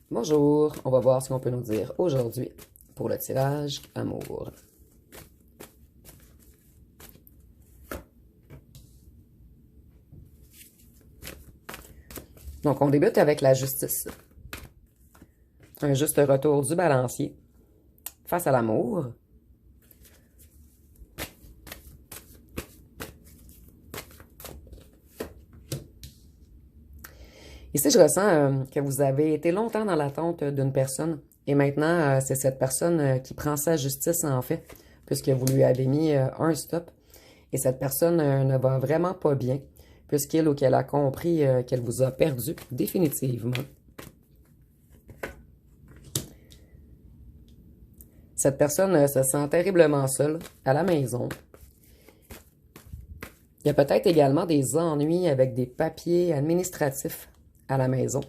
Bonjour, on va voir ce qu'on peut nous dire aujourd'hui pour le tirage amour. Donc, on débute avec la justice. Un juste retour du balancier face à l'amour. Ici, je ressens que vous avez été longtemps dans l'attente d'une personne et maintenant, c'est cette personne qui prend sa justice en fait, puisque vous lui avez mis un stop. Et cette personne ne va vraiment pas bien, puisqu'il ou qu'elle a compris qu'elle vous a perdu définitivement. Cette personne se sent terriblement seule à la maison. Il y a peut-être également des ennuis avec des papiers administratifs à la maison.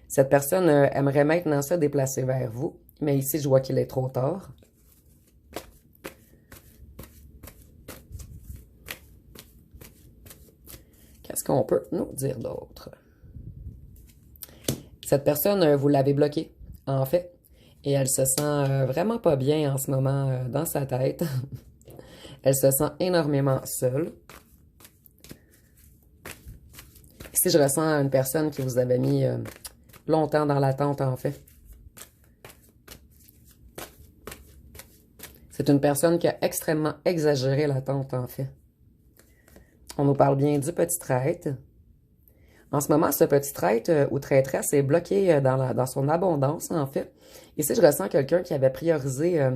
Cette personne aimerait maintenant se déplacer vers vous, mais ici, je vois qu'il est trop tard. Qu'est-ce qu'on peut nous dire d'autre? Cette personne, vous l'avez bloquée, en fait, et elle se sent vraiment pas bien en ce moment dans sa tête. Elle se sent énormément seule. Ici, je ressens une personne qui vous avait mis longtemps dans l'attente, en fait. C'est une personne qui a extrêmement exagéré l'attente, en fait. On nous parle bien du petit traître. En ce moment, ce petit traître ou traîtresse est bloqué dans son abondance, en fait. Ici, je ressens quelqu'un qui avait priorisé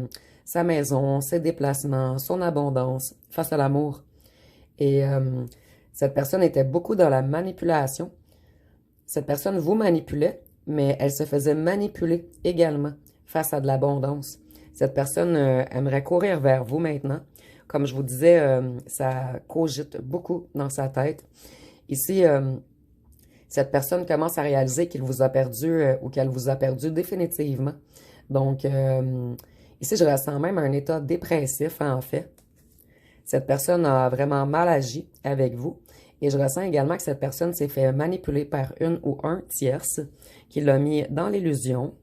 sa maison, ses déplacements, son abondance face à l'amour. Et cette personne était beaucoup dans la manipulation. Cette personne vous manipulait, mais elle se faisait manipuler également face à de l'abondance. Cette personne aimerait courir vers vous maintenant. Comme je vous disais, ça cogite beaucoup dans sa tête. Ici, cette personne commence à réaliser qu'il vous a perdu ou qu'elle vous a perdu définitivement. Donc, ici, je ressens même un état dépressif, en fait. Cette personne a vraiment mal agi avec vous. Et je ressens également que cette personne s'est fait manipuler par une ou un tierce qui l'a mis dans l'illusion.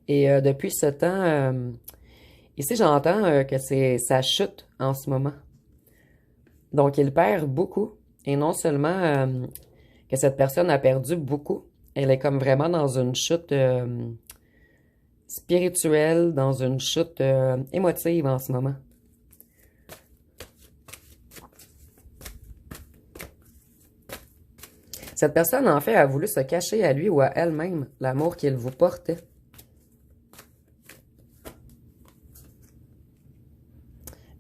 Et depuis ce temps, ici, j'entends que c'est sa chute en ce moment. Donc, il perd beaucoup. Et non seulement que cette personne a perdu beaucoup, elle est comme vraiment dans une chute spirituelle, dans une chute émotive en ce moment. Cette personne, en fait, a voulu se cacher à lui ou à elle-même l'amour qu'il vous portait.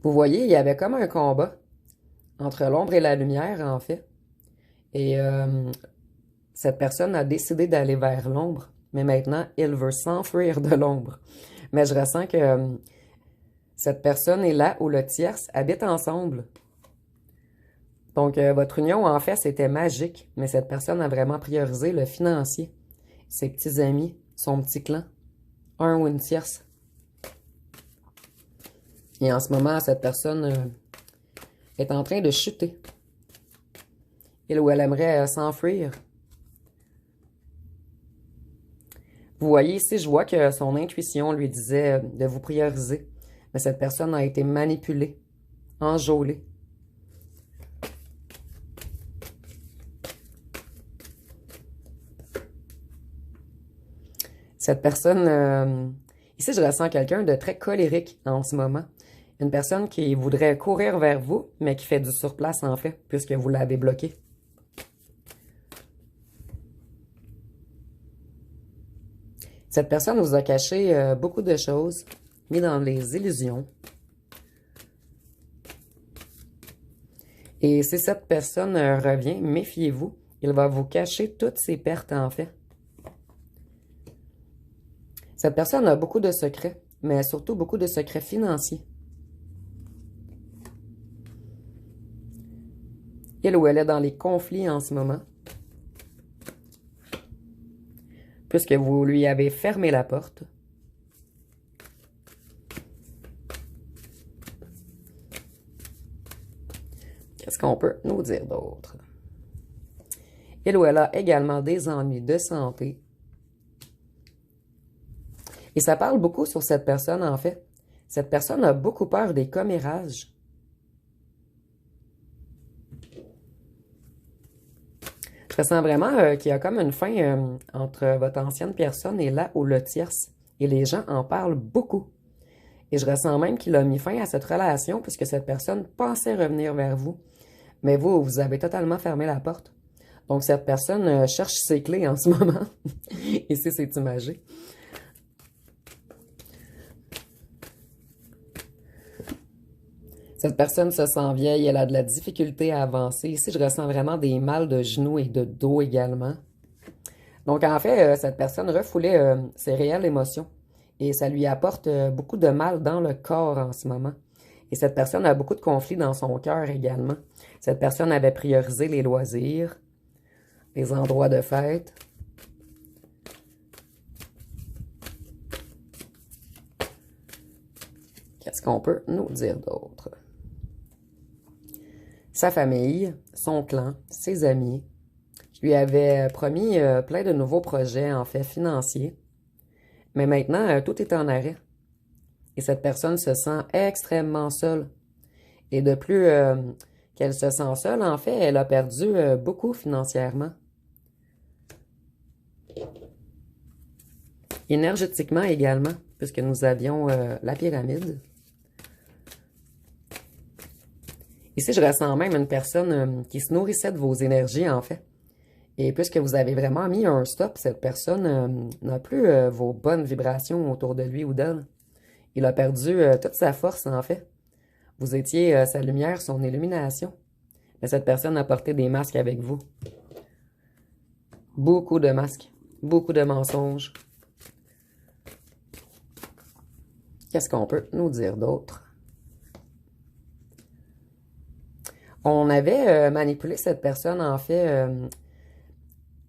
Vous voyez, il y avait comme un combat entre l'ombre et la lumière, en fait. Et cette personne a décidé d'aller vers l'ombre, mais maintenant, il veut s'enfuir de l'ombre. Mais je ressens que cette personne est là où le tierce habite ensemble. Donc, votre union, en fait, c'était magique, mais cette personne a vraiment priorisé le financier, ses petits amis, son petit clan, un ou une tierce. Et en ce moment, cette personne est en train de chuter. Il ou elle aimerait s'enfuir. Vous voyez ici, je vois que son intuition lui disait de vous prioriser, mais cette personne a été manipulée, enjôlée. Cette personne, ici je ressens quelqu'un de très colérique en ce moment. Une personne qui voudrait courir vers vous, mais qui fait du surplace en fait, puisque vous l'avez bloqué. Cette personne vous a caché beaucoup de choses, mis dans les illusions. Et si cette personne revient, méfiez-vous, il va vous cacher toutes ses pertes en fait. Cette personne a beaucoup de secrets, mais surtout beaucoup de secrets financiers. Il ou elle est dans les conflits en ce moment, puisque vous lui avez fermé la porte. Qu'est-ce qu'on peut nous dire d'autre? Il ou elle a également des ennuis de santé. Et ça parle beaucoup sur cette personne, en fait. Cette personne a beaucoup peur des commérages. Je ressens vraiment qu'il y a comme une fin entre votre ancienne personne et là où le tierce. Et les gens en parlent beaucoup. Et je ressens même qu'il a mis fin à cette relation puisque cette personne pensait revenir vers vous. Mais vous, vous avez totalement fermé la porte. Donc cette personne cherche ses clés en ce moment. Ici, c'est imagé. Cette personne se sent vieille, elle a de la difficulté à avancer. Ici, je ressens vraiment des mal de genoux et de dos également. Donc, en fait, cette personne refoulait ses réelles émotions et ça lui apporte beaucoup de mal dans le corps en ce moment. Et cette personne a beaucoup de conflits dans son cœur également. Cette personne avait priorisé les loisirs, les endroits de fête. Qu'est-ce qu'on peut nous dire d'autre? Sa famille, son clan, ses amis, qui lui avaient promis plein de nouveaux projets, en fait, financiers. Mais maintenant, tout est en arrêt. Et cette personne se sent extrêmement seule. Et de plus qu'elle se sent seule, en fait, elle a perdu beaucoup financièrement. Énergétiquement également, puisque nous avions la pyramide. Ici, je ressens même une personne qui se nourrissait de vos énergies, en fait. Et puisque vous avez vraiment mis un stop, cette personne n'a plus vos bonnes vibrations autour de lui ou d'elle. Il a perdu toute sa force, en fait. Vous étiez sa lumière, son illumination. Mais cette personne a porté des masques avec vous. Beaucoup de masques. Beaucoup de mensonges. Qu'est-ce qu'on peut nous dire d'autre? On avait manipulé cette personne, en fait,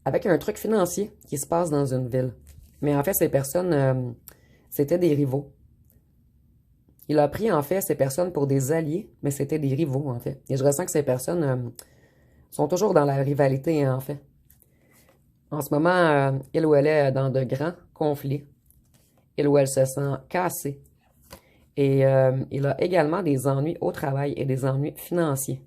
avec un truc financier qui se passe dans une ville. Mais en fait, ces personnes, c'était des rivaux. Il a pris, en fait, ces personnes pour des alliés, mais c'était des rivaux, en fait. Et je ressens que ces personnes sont toujours dans la rivalité, en fait. En ce moment, il ou elle est dans de grands conflits. Il ou elle se sent cassée. Et il a également des ennuis au travail et des ennuis financiers.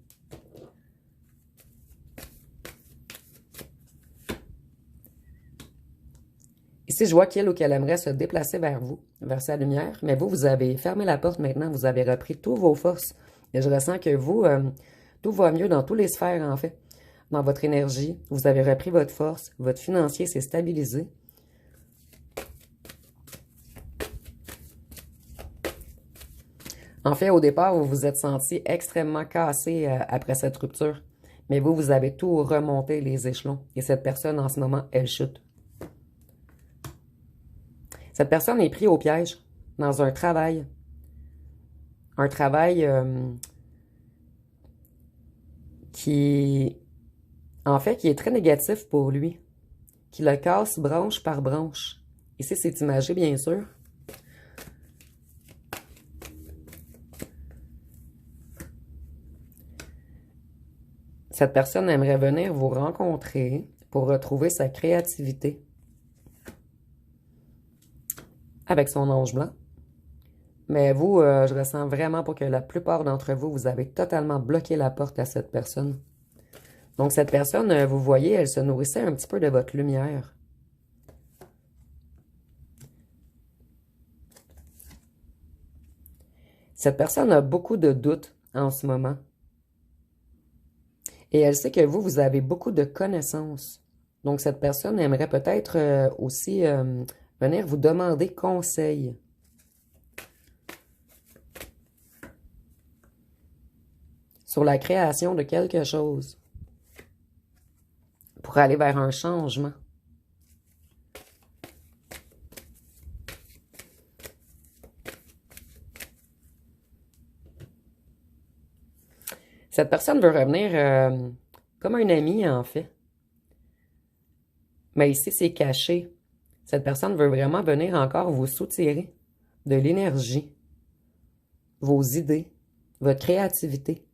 Ici, je vois qu'il ou qu'elle aimerait se déplacer vers vous, vers sa lumière, mais vous, vous avez fermé la porte maintenant, vous avez repris toutes vos forces. Et je ressens que vous, tout va mieux dans toutes les sphères, en fait. Dans votre énergie, vous avez repris votre force, votre financier s'est stabilisé. En fait, au départ, vous vous êtes senti extrêmement cassé après cette rupture. Mais vous, vous avez tout remonté les échelons. Et cette personne, en ce moment, elle chute. Cette personne est prise au piège dans un travail. Un travail qui, en fait, qui est très négatif pour lui. Qui le casse branche par branche. Ici, c'est imagé, bien sûr. Cette personne aimerait venir vous rencontrer pour retrouver sa créativité avec son ange blanc. Mais vous, je ressens vraiment pour que la plupart d'entre vous, vous avez totalement bloqué la porte à cette personne. Donc cette personne, vous voyez, elle se nourrissait un petit peu de votre lumière. Cette personne a beaucoup de doutes en ce moment. Et elle sait que vous, vous avez beaucoup de connaissances. Donc, cette personne aimerait peut-être aussi venir vous demander conseil. Sur la création de quelque chose. Pour aller vers un changement. Cette personne veut revenir comme un ami, en fait. Mais ici, c'est caché. Cette personne veut vraiment venir encore vous soutirer de l'énergie, vos idées, votre créativité.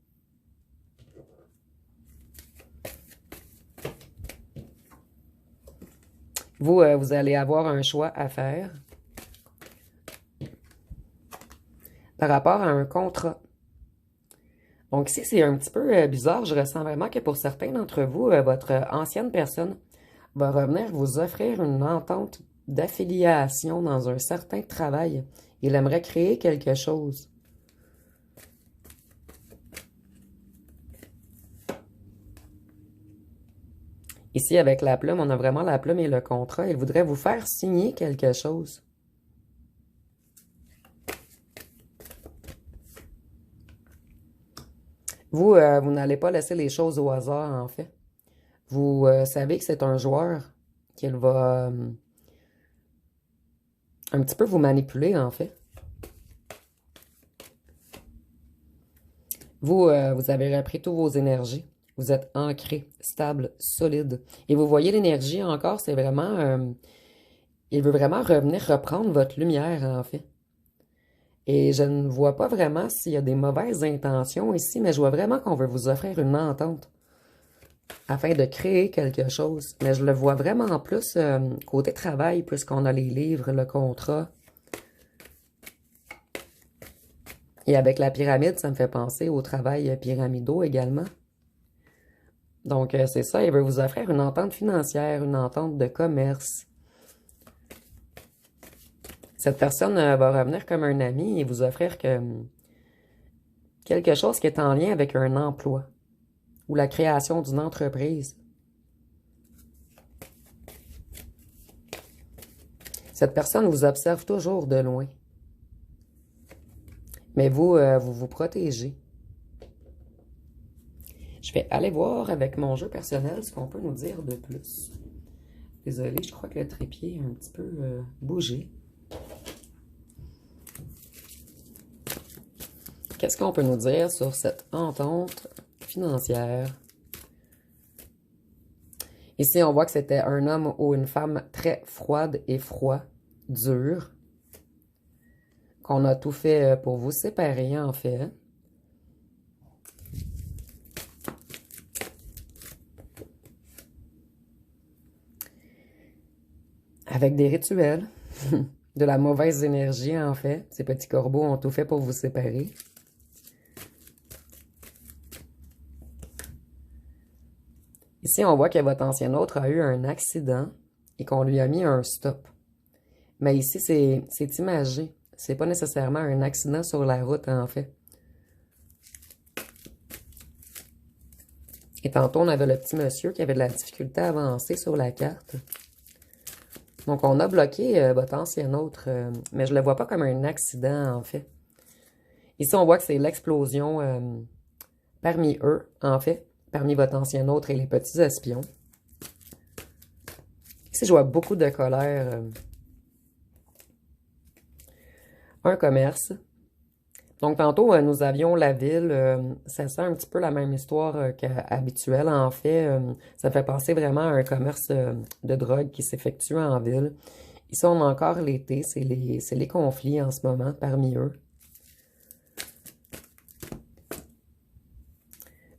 Vous, vous allez avoir un choix à faire. par rapport à un contrat. Donc ici, c'est un petit peu bizarre. Je ressens vraiment que pour certains d'entre vous, votre ancienne personne va revenir vous offrir une entente d'affiliation dans un certain travail. Il aimerait créer quelque chose. Ici, avec la plume, on a vraiment la plume et le contrat. Il voudrait vous faire signer quelque chose. Vous, vous n'allez pas laisser les choses au hasard, en fait. Vous savez que c'est un joueur qu'il va un petit peu vous manipuler, en fait. Vous, vous avez repris toutes vos énergies. Vous êtes ancré, stable, solide. Et vous voyez l'énergie encore, c'est vraiment... il veut vraiment revenir reprendre votre lumière, en fait. Et je ne vois pas vraiment s'il y a des mauvaises intentions ici, mais je vois vraiment qu'on veut vous offrir une entente afin de créer quelque chose. Mais je le vois vraiment plus côté travail, puisqu'on a les livres, le contrat. Et avec la pyramide, ça me fait penser au travail pyramidaux également. Donc, c'est ça, il veut vous offrir une entente financière, une entente de commerce. Cette personne va revenir comme un ami et vous offrir quelque chose qui est en lien avec un emploi ou la création d'une entreprise. Cette personne vous observe toujours de loin. Mais vous, vous vous protégez. Je vais aller voir avec mon jeu personnel ce qu'on peut nous dire de plus. Désolée, je crois que le trépied a un petit peu bougé. Qu'est-ce qu'on peut nous dire sur cette entente financière? Ici, on voit que c'était un homme ou une femme très froide et froid, dur, qu'on a tout fait pour vous séparer, en fait. Avec des rituels, de la mauvaise énergie, en fait. Ces petits corbeaux ont tout fait pour vous séparer. Ici, on voit que votre ancien autre a eu un accident et qu'on lui a mis un stop. Mais ici, c'est imagé. C'est pas nécessairement un accident sur la route, en fait. Et tantôt, on avait le petit monsieur qui avait de la difficulté à avancer sur la carte. Donc, on a bloqué votre ancien autre, mais je le vois pas comme un accident, en fait. Ici, on voit que c'est l'explosion parmi eux, en fait, parmi votre ancien autre et les petits espions. Ici, je vois beaucoup de colère. Un commerce. Donc, tantôt, nous avions la ville. Ça sent un petit peu la même histoire qu'habituelle, en fait. Ça fait penser vraiment à un commerce de drogue qui s'effectue en ville. Ici, on a encore l'été. C'est les conflits en ce moment parmi eux.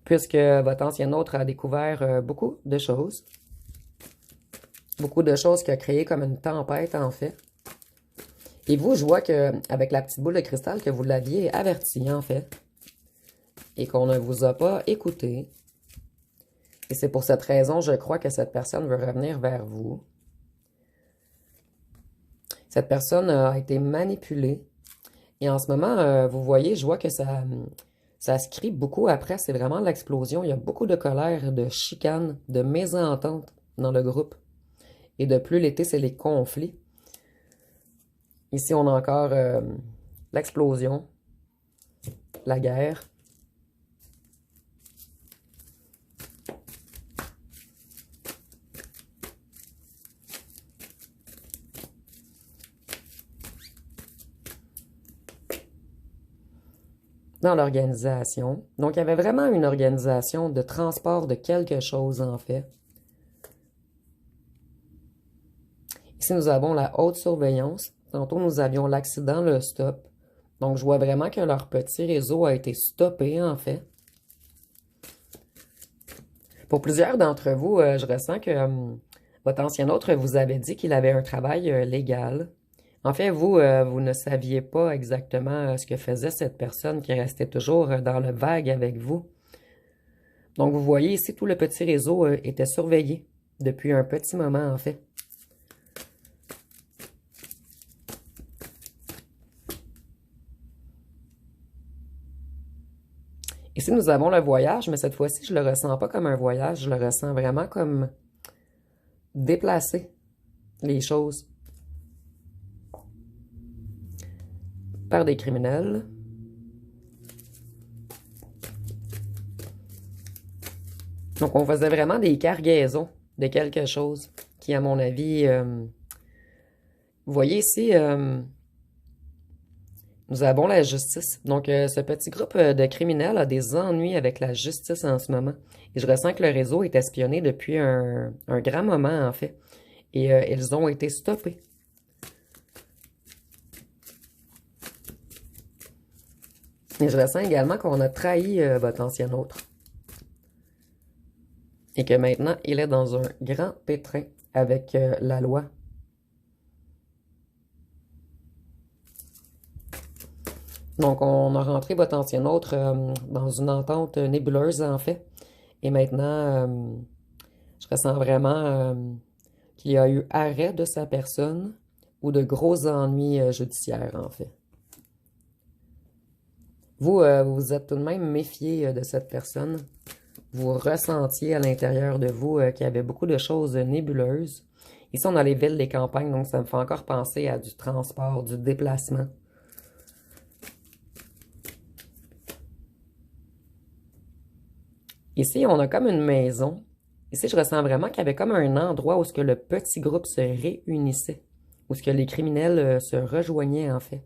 Puisque votre ancien autre a découvert beaucoup de choses. Beaucoup de choses qui a créé comme une tempête, en fait. Et vous, je vois qu'avec la petite boule de cristal, que vous l'aviez averti, en fait. Et qu'on ne vous a pas écouté. Et c'est pour cette raison, je crois, que cette personne veut revenir vers vous. Cette personne a été manipulée. Et en ce moment, vous voyez, je vois que ça se crie beaucoup après. C'est vraiment l'explosion. Il y a beaucoup de colère, de chicane, de mésentente dans le groupe. Et de plus, l'été, c'est les conflits. Ici, on a encore l'explosion, la guerre. Dans l'organisation. Donc, il y avait vraiment une organisation de transport de quelque chose, en fait. Ici, nous avons la haute surveillance. Tantôt, nous avions l'accident, le stop. Donc, je vois vraiment que leur petit réseau a été stoppé, en fait. Pour plusieurs d'entre vous, je ressens que votre ancien autre vous avait dit qu'il avait un travail légal. En fait, vous ne saviez pas exactement ce que faisait cette personne qui restait toujours dans le vague avec vous. Donc, vous voyez ici, tout le petit réseau était surveillé depuis un petit moment, en fait. Ici, nous avons le voyage, mais cette fois-ci, je le ressens pas comme un voyage, je le ressens vraiment comme déplacer les choses par des criminels. Donc, on faisait vraiment des cargaisons de quelque chose qui, à mon avis, vous voyez ici, nous avons la justice. Donc, ce petit groupe de criminels a des ennuis avec la justice en ce moment. Et je ressens que le réseau est espionné depuis un grand moment, en fait. Et ils ont été stoppés. Et je ressens également qu'on a trahi votre ancien autre. Et que maintenant, il est dans un grand pétrin avec la loi. Donc, on a rentré votre ancien autre dans une entente nébuleuse, en fait. Et maintenant, je ressens vraiment qu'il y a eu arrêt de sa personne ou de gros ennuis judiciaires, en fait. Vous, vous êtes tout de même méfié de cette personne. Vous ressentiez à l'intérieur de vous qu'il y avait beaucoup de choses nébuleuses. Ici, on a les villes, les campagnes, donc ça me fait encore penser à du transport, du déplacement. Ici, on a comme une maison. Ici, je ressens vraiment qu'il y avait comme un endroit où ce que le petit groupe se réunissait, où ce que les criminels se rejoignaient en fait.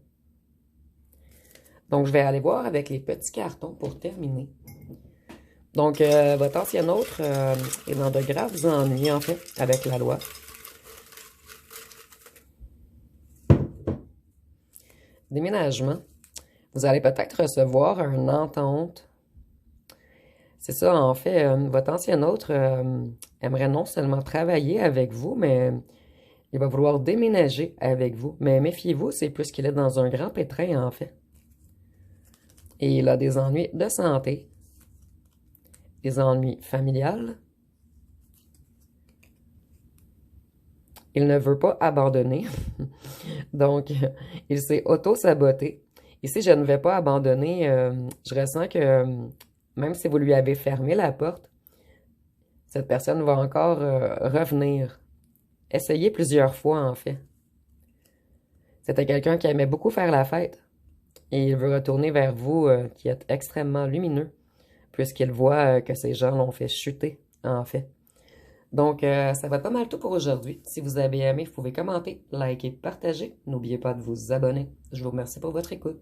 Donc, je vais aller voir avec les petits cartons pour terminer. Donc, votre ancien autre est dans de graves ennuis en fait avec la loi. Déménagement. Vous allez peut-être recevoir une entente. C'est ça, en fait, votre ancien autre aimerait non seulement travailler avec vous, mais il va vouloir déménager avec vous. Mais méfiez-vous, c'est plus qu'il est dans un grand pétrin, en fait. Et il a des ennuis de santé, des ennuis familiales. Il ne veut pas abandonner. Donc, il s'est auto-saboté. Ici, je ne vais pas abandonner. Je ressens que même si vous lui avez fermé la porte, cette personne va encore revenir. Essayer plusieurs fois, en fait. C'était quelqu'un qui aimait beaucoup faire la fête. Et il veut retourner vers vous, qui êtes extrêmement lumineux, puisqu'il voit que ces gens l'ont fait chuter, en fait. Donc, ça va pas mal tout pour aujourd'hui. Si vous avez aimé, vous pouvez commenter, liker, partager. N'oubliez pas de vous abonner. Je vous remercie pour votre écoute.